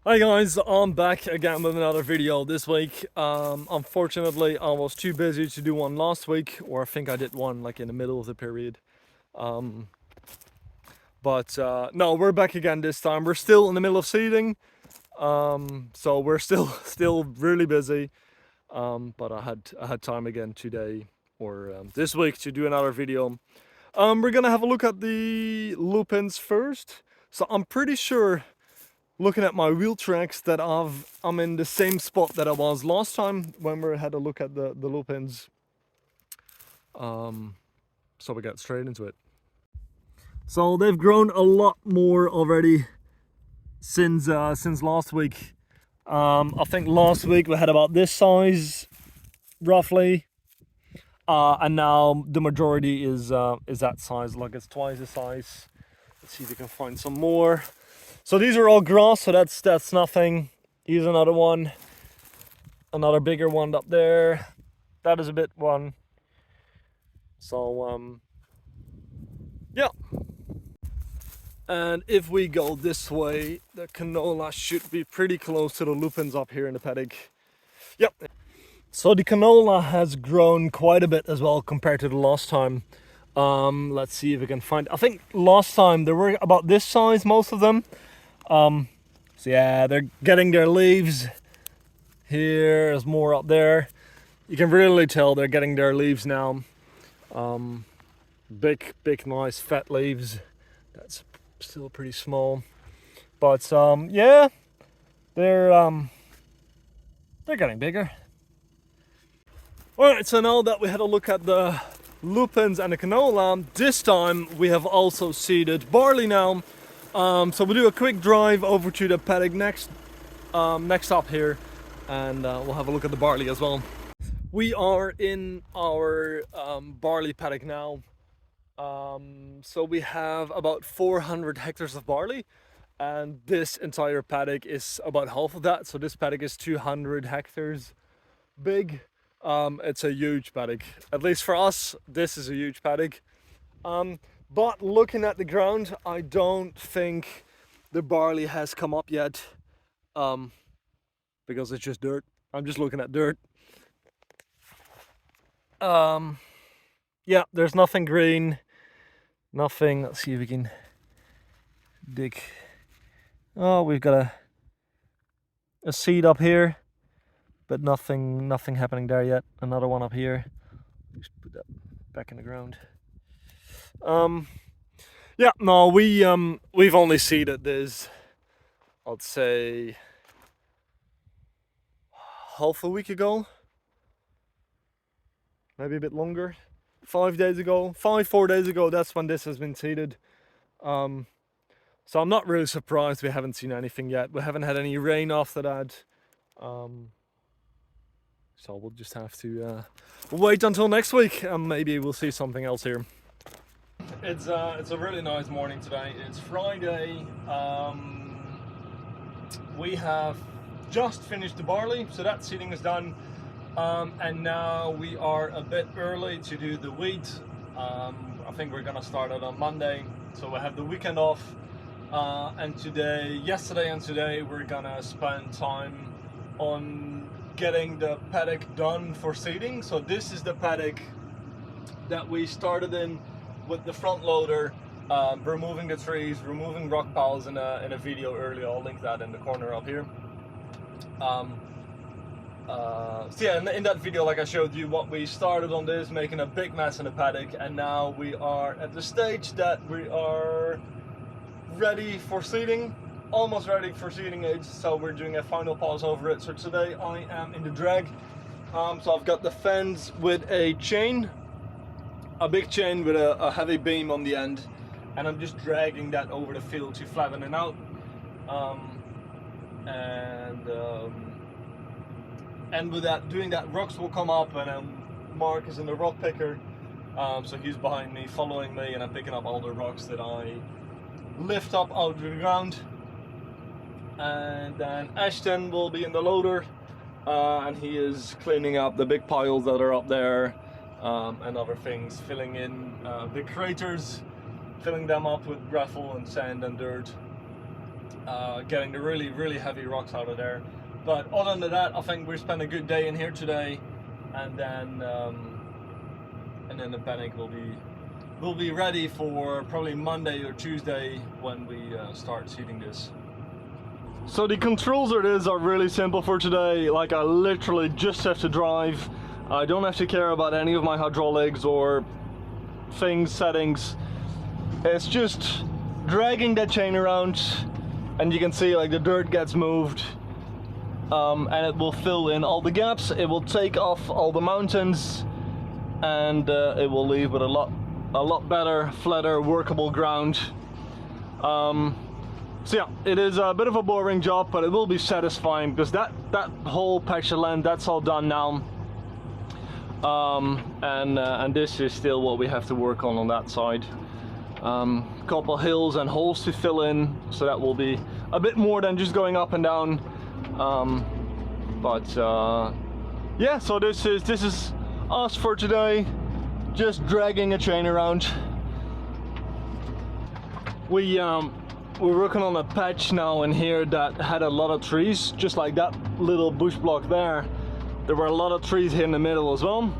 Hi guys, I'm back again with another video this week. Unfortunately, I was too busy to do one last week, or I think I did one like in the middle of the period. Um, but no, we're back again this time. We're still in the middle of seeding, so we're still really busy. But I had time again today or this week to do another video. We're gonna have a look at the lupins first. So I'm pretty sure, looking at my wheel tracks, that I'm in the same spot that I was last time when we had a look at the lupins. So we got straight into it. So they've grown a lot more already since last week. I think last week we had about this size roughly, and now the majority is that size. Like, it's twice the size. Let's see if we can find some more. So these are all grass, so that's nothing. Here's another one, another bigger one up there. That is a bit one. So yeah. And if we go this way, the canola should be pretty close to the lupins up here in the paddock. Yep. So the canola has grown quite a bit as well compared to the last time. Let's see if we can find. I think last time they were about this size, most of them. So yeah, they're getting their leaves. Here's more up there. You can really tell they're getting their leaves now. Big, nice, fat leaves. That's still pretty small, but yeah, they're getting bigger. All right, so now that we had a look at the lupins and the canola, this time we have also seeded barley now. So we'll do a quick drive over to the paddock next up here, and we'll have a look at the barley as well. We are in our barley paddock now. So we have about 400 hectares of barley, and this entire paddock is about half of that. So this paddock is 200 hectares big. It's a huge paddock. At least for us, this is a huge paddock. But looking at the ground, I don't think the barley has come up yet, because it's just dirt. I'm just looking at dirt. Yeah, there's nothing green. Nothing. Let's see if we can dig. Oh, we've got a seed up here, but nothing happening there yet. Another one up here. Just put that back in the ground. Yeah, no, we've only seeded this, I'd say, half a week ago, maybe a bit longer. 4 days ago, that's when this has been seeded. So I'm not really surprised we haven't seen anything yet. We haven't had any rain after that. So we'll just have to wait until next week, and maybe we'll see something else here. It's a really nice morning today. It's Friday. We have just finished the barley, so that seeding is done. And now we are a bit early to do the wheat. I think we're gonna start it on Monday, so we have the weekend off. And yesterday and today, we're gonna spend time on getting the paddock done for seeding. So this is the paddock that we started in with the front loader, removing the trees, removing rock piles in a video earlier. I'll link that in the corner up here. So yeah, in that video, like I showed you, what we started on this, making a big mess in the paddock, and now we are at the stage that we are ready for seeding, almost ready for seeding age. So we're doing a final pass over it. So today I am in the drag. So I've got the fence with a chain, a big chain with a heavy beam on the end, and I'm just dragging that over the field to flatten it out. And with that, doing that, rocks will come up, and Mark is in the rock picker, so he's behind me, following me, and I'm picking up all the rocks that I lift up out of the ground. And then Ashton will be in the loader, and he is cleaning up the big piles that are up there, and other things, filling in the craters, filling them up with gravel and sand and dirt. getting the really heavy rocks out of there. But other than that, I think we spent a good day in here today, and then the paddock will be ready for probably Monday or Tuesday when we start seeding this. So the controls of this are really simple for today. Like, I literally just have to drive. I don't have to care about any of my hydraulics or settings. It's just dragging that chain around, and you can see like the dirt gets moved, and it will fill in all the gaps. It will take off all the mountains, and it will leave with a lot better, flatter, workable ground. So yeah, it is a bit of a boring job, but it will be satisfying because that whole patch of land, that's all done now. And this is still what we have to work on that side. Couple hills and holes to fill in, so that will be a bit more than just going up and down. Yeah, so this is us for today, just dragging a chain around. We're working on a patch now in here that had a lot of trees, just like that little bush block there. There were a lot of trees here in the middle as well,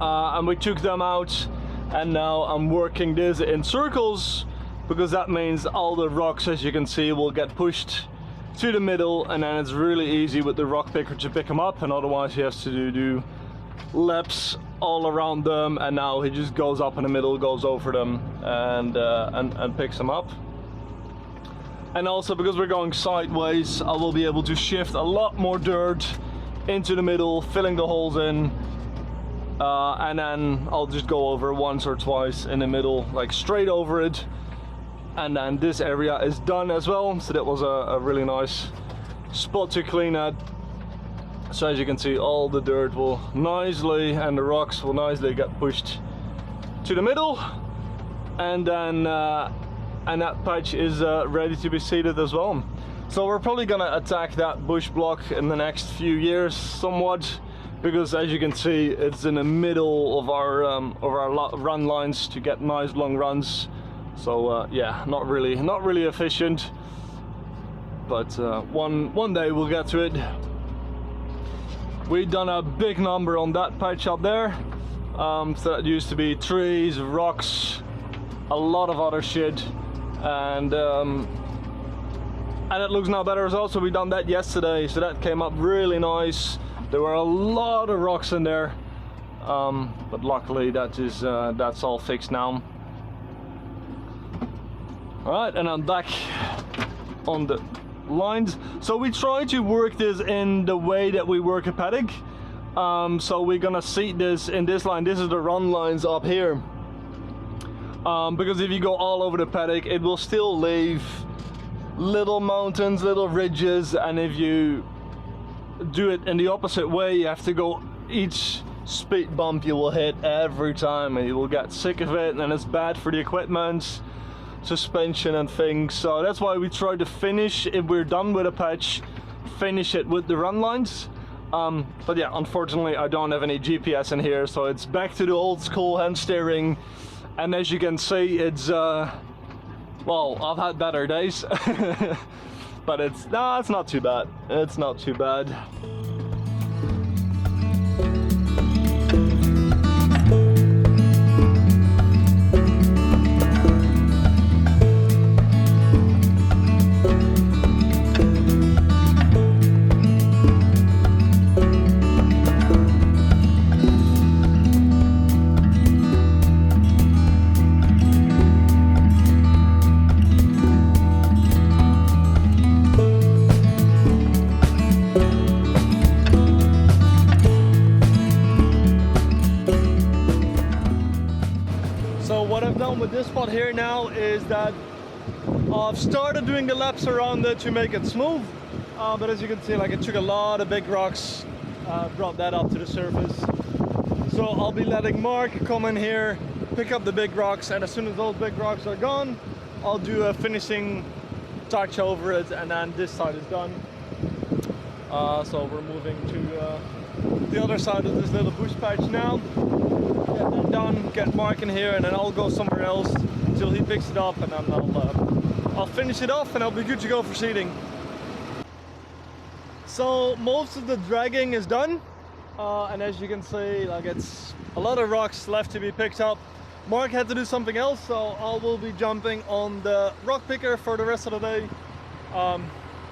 and we took them out, and now I'm working this in circles because that means all the rocks, as you can see, will get pushed to the middle, and then it's really easy with the rock picker to pick them up, and otherwise he has to do laps all around them, and now he just goes up in the middle, goes over them, and picks them up. And also, because we're going sideways, I will be able to shift a lot more dirt into the middle, filling the holes in, and then I'll just go over once or twice in the middle, like straight over it, and then this area is done as well. So that was a really nice spot to clean at. So as you can see, all the dirt will nicely, and the rocks will nicely get pushed to the middle, and then and that patch is ready to be seeded as well. So we're probably gonna attack that bush block in the next few years somewhat, because as you can see, it's in the middle of our run lines to get nice long runs. So yeah, not really efficient, but one day we'll get to it. We've done a big number on that patch up there. So that used to be trees, rocks, a lot of other shit, and it looks now better as well. So we done that yesterday, so that came up really nice. There were a lot of rocks in there, but luckily that's all fixed now. All right, and I'm back on the lines. So we try to work this in the way that we work a paddock. So we're gonna seat this in this line. This is the run lines up here, because if you go all over the paddock, it will still leave little mountains, little ridges, and if you do it in the opposite way, you have to go each speed bump you will hit every time, and you will get sick of it, and it's bad for the equipment, suspension and things. So that's why we try to finish, if we're done with a patch, finish it with the run lines. But yeah, unfortunately I don't have any GPS in here, so it's back to the old school hand steering, and as you can see, it's well, I've had better days. But it's not too bad. It's not too bad. With this spot here now is that I've started doing the laps around it to make it smooth, but as you can see, like, it took a lot of big rocks, brought that up to the surface. So I'll be letting Mark come in here, pick up the big rocks, and as soon as those big rocks are gone, I'll do a finishing touch over it, and then this side is done. So we're moving to the other side of this little bush patch now. Get that done, get Mark in here, and then I'll go somewhere else until he picks it up, and then I'll I'll finish it off and I'll be good to go for seeding. So most of the dragging is done, and as you can see, like, it's a lot of rocks left to be picked up. Mark had to do something else, so I will be jumping on the rock picker for the rest of the day,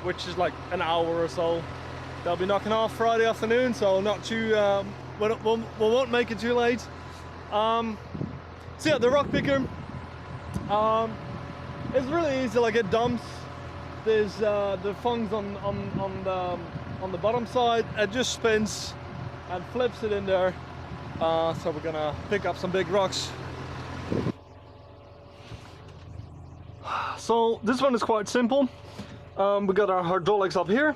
which is like an hour or so. They'll be knocking off Friday afternoon, so not too we won't make it too late. So yeah, the rock picker, it's really easy. Like, it dumps. There's the fungs on the bottom side. It just spins and flips it in there. So we're gonna pick up some big rocks. So this one is quite simple. We got our hydraulics up here.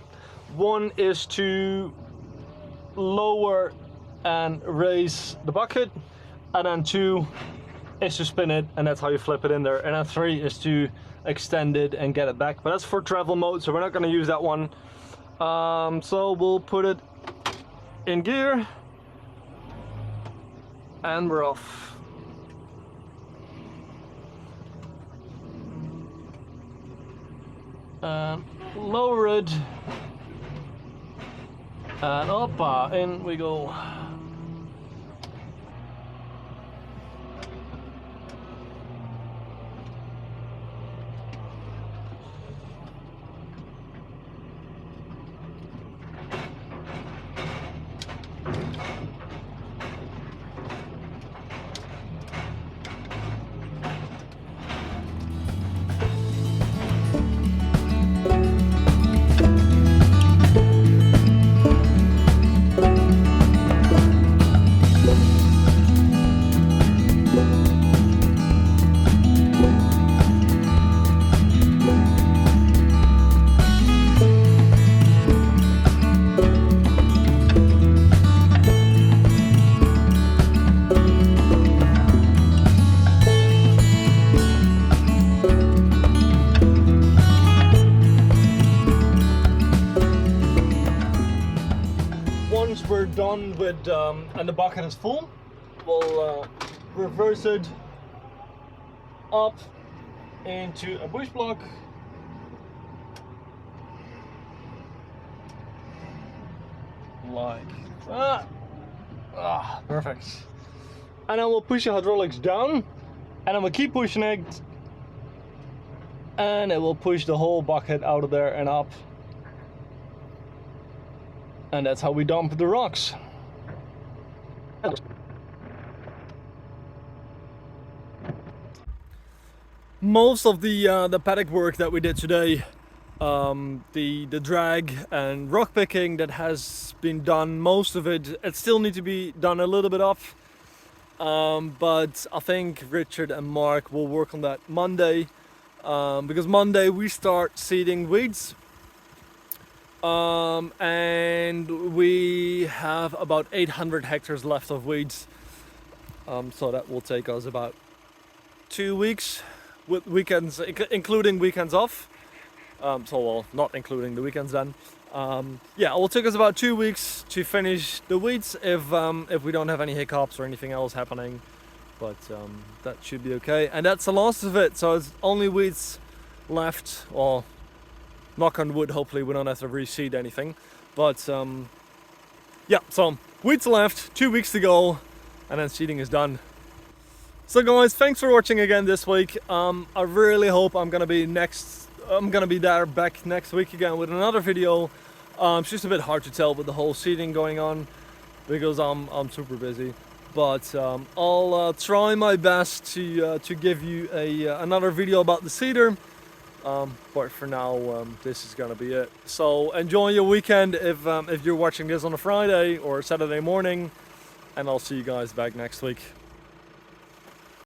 One is to lower and raise the bucket, and then 2 is to spin it, and that's how you flip it in there, and then 3 is to extend it and get it back, but that's for travel mode, so we're not going to use that one. So we'll put it in gear and we're off. And lower it, and up, in we go. Once we're done with and the bucket is full, we'll reverse it up into a bush block, like that. Perfect. And then we'll push the hydraulics down, and then we'll keep pushing it, and it will push the whole bucket out of there and up. And that's how we dump the rocks. Most of the paddock work that we did today, the drag and rock picking, that has been done. Most of it still need to be done a little bit of, but I think Richard and Mark will work on that Monday, because Monday we start seeding weeds. And we have about 800 hectares left of weeds, so that will take us about 2 weeks with weekends, including weekends off. So, well, not including the weekends then. Yeah, it will take us about 2 weeks to finish the weeds if we don't have any hiccups or anything else happening, but that should be okay. And that's the last of it, so it's only weeds left. Or knock on wood, hopefully we don't have to reseed anything, but yeah, so weeds left, 2 weeks to go, and then seeding is done. So guys, thanks for watching again this week. I really hope I'm gonna be there back next week again with another video. It's just a bit hard to tell with the whole seeding going on because I'm super busy, but I'll try my best to give you another video about the seeder. But for now, this is gonna be it. So enjoy your weekend if you're watching this on a Friday or Saturday morning, and I'll see you guys back next week.